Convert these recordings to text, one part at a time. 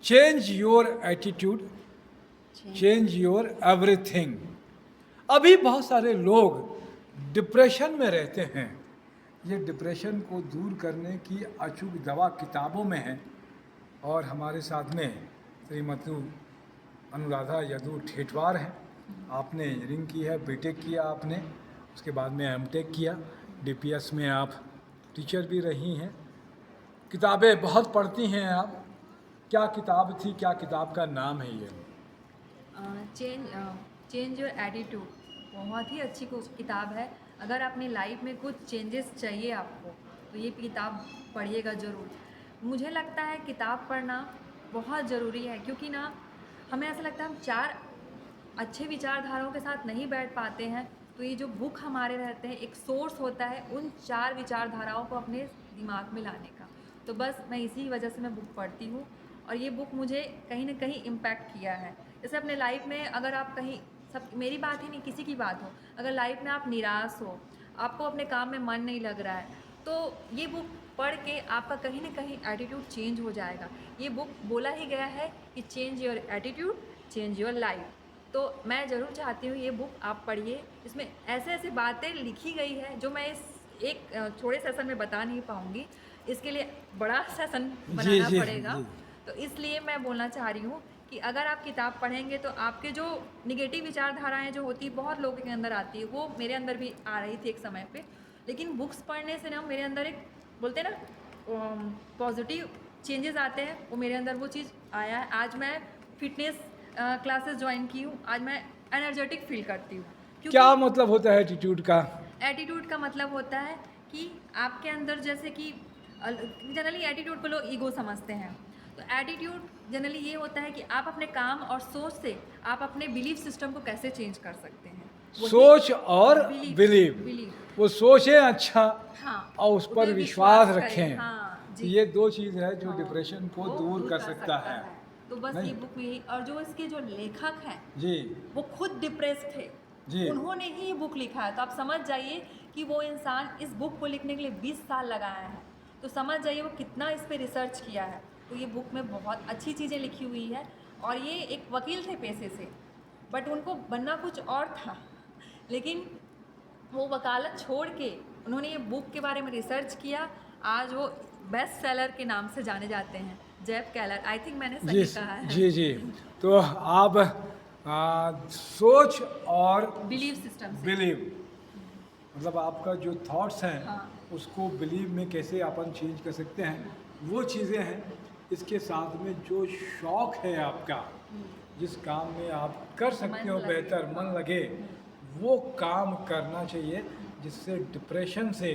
Change your attitude, change your everything. अभी बहुत सारे लोग डिप्रेशन में रहते हैं। ये डिप्रेशन को दूर करने की अचूक दवा किताबों में है। और हमारे साथ में श्रीमती अनुराधा यदु ठेठवार हैं। आपने इंजीनियरिंग की है, बीटेक किया आपने, उसके बाद में एमटेक किया, डीपीएस में आप टीचर भी रही हैं। किताबें बहुत पढ़ती हैं आप। क्या किताब थी, क्या किताब का नाम है ये? चेंज योर एटीट्यूड बहुत ही अच्छी किताब है। अगर अपनी लाइफ में कुछ चेंजेस चाहिए आपको तो ये किताब पढ़िएगा ज़रूर। मुझे लगता है किताब पढ़ना बहुत ज़रूरी है, क्योंकि ना हमें ऐसा लगता है हम चार अच्छे विचारधाराओं के साथ नहीं बैठ पाते हैं, तो ये जो बुक हमारे रहते हैं एक सोर्स होता है उन चार विचारधाराओं को अपने दिमाग में लाने का। तो बस मैं इसी वजह से मैं बुक पढ़ती हूँ और ये बुक मुझे कहीं ना कहीं इम्पैक्ट किया है। जैसे अपने लाइफ में अगर आप कहीं, सब मेरी बात ही नहीं किसी की बात हो, अगर लाइफ में आप निराश हो, आपको अपने काम में मन नहीं लग रहा है, तो ये बुक पढ़ के आपका कहीं ना कहीं एटीट्यूड चेंज हो जाएगा। ये बुक बोला ही गया है कि change your attitude, change your life. तो मैं ज़रूर चाहती हूँ ये बुक आप पढ़िए। इसमें ऐसे ऐसे बातें लिखी गई है जो मैं इस एक थोड़े सेशन में बता नहीं पाऊँगी, इसके लिए बड़ा सेशन बनाना पड़ेगा। जी। तो इसलिए मैं बोलना चाह रही हूँ कि अगर आप किताब पढ़ेंगे तो आपके जो निगेटिव विचारधाराएं जो होती है बहुत लोगों के अंदर आती है, वो मेरे अंदर भी आ रही थी एक समय पे, लेकिन बुक्स पढ़ने से ना मेरे अंदर एक बोलते हैं ना पॉजिटिव चेंजेस आते हैं, वो मेरे अंदर वो चीज़ आया है। आज मैं फिटनेस क्लासेस ज्वाइन की हूँ, आज मैं एनर्जेटिक फील करती हूँ। क्या मतलब होता है एटीट्यूड का? एटीट्यूड का मतलब होता है कि आपके अंदर जैसे कि जनरली एटीट्यूड को लोग ईगो समझते हैं, तो एटीट्यूड जनरली ये होता है कि आप अपने काम और सोच से आप अपने बिलीफ सिस्टम को कैसे चेंज कर सकते हैं। सोच और बिलीव। बिलीव वो सोचें अच्छा, हाँ, और उस पर पे विश्वास करें। रखें। हाँ जी, ये दो चीज़ है जो हाँ, डिप्रेशन को वो दूर कर सकता है। तो बस नहीं? ये बुक में ही, और जो इसके जो लेखक हैं जी वो खुद डिप्रेस थे, जी। उन्होंने ही ये बुक लिखा है। तो आप समझ जाइए कि वो इंसान इस बुक को लिखने के लिए 20 साल लगाया है, तो समझ जाइए वो कितना इस पे रिसर्च किया है। तो ये बुक में बहुत अच्छी चीज़ें लिखी हुई है। और ये एक वकील थे पेशे से, बट उनको बनना कुछ और था, लेकिन वो वकालत छोड़ के उन्होंने ये बुक के बारे में रिसर्च किया। आज वो बेस्ट सेलर के नाम से जाने जाते हैं, जेफ केलर। आई थिंक मैंने जी सही कहा है। जी जी। तो आप सोच और बिलीव सिस्टम से, बिलीव, मतलब आपका जो थॉट्स हैं हाँ, उसको बिलीव में कैसे अपन चेंज कर सकते हैं, वो चीज़ें हैं। इसके साथ में जो शौक़ है आपका, जिस काम में आप कर सकते हो बेहतर, मन लगे, वो काम करना चाहिए, जिससे डिप्रेशन से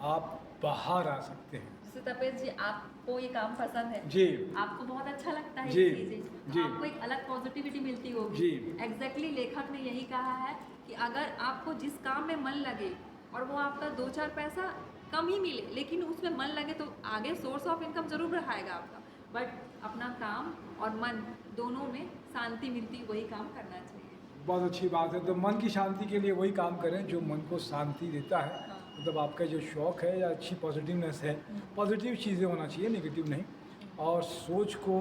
आप बाहर आ सकते हैं। जैसे तपेश जी आपको ये काम पसंद है जी, आपको बहुत अच्छा लगता है जी, ये चीज़ें, जी, तो आपको एक अलग पॉजिटिविटी मिलती होगी। जी। एग्जैक्टली लेखक ने यही कहा है कि अगर आपको जिस काम में मन लगे और वो आपका 2-4 पैसा कम ही मिले, लेकिन उसमें मन लगे, तो आगे सोर्स ऑफ इनकम जरूर रहेगा आपका, बट अपना काम और मन दोनों में शांति मिलती, वही काम करना चाहिए। बहुत अच्छी बात है। तो मन की शांति के लिए वही काम करें जो मन को शांति देता है। हाँ। मतलब आपका जो शौक़ है या अच्छी पॉजिटिवनेस है, पॉजिटिव चीज़ें होना चाहिए, नेगेटिव नहीं। और सोच को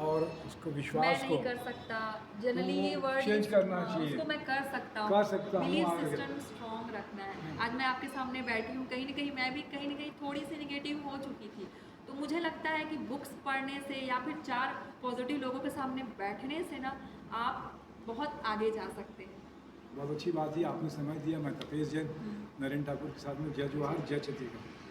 और उसको विश्वास मैं को नहीं कर सकता, जनरली ये वर्ड चेंज करना चाहिए। उसको मैं कर सकता हूँ, कर सकता हूँ, बिलीफ आगे। सिस्टम स्ट्रॉन्ग रखना है। आज मैं आपके सामने बैठी हूँ, कहीं ना कहीं मैं भी कहीं ना कहीं थोड़ी सी निगेटिव हो चुकी थी, तो मुझे लगता है कि बुक्स पढ़ने से या फिर 4 पॉजिटिव लोगों के सामने बैठने से ना आप बहुत आगे जा सकते हैं। बहुत अच्छी बात है, आपने समय दिया। मैं तपेश जैन, नरेंद्र ठाकुर के साथ में जय जोहार, जय छत्तीसगढ़।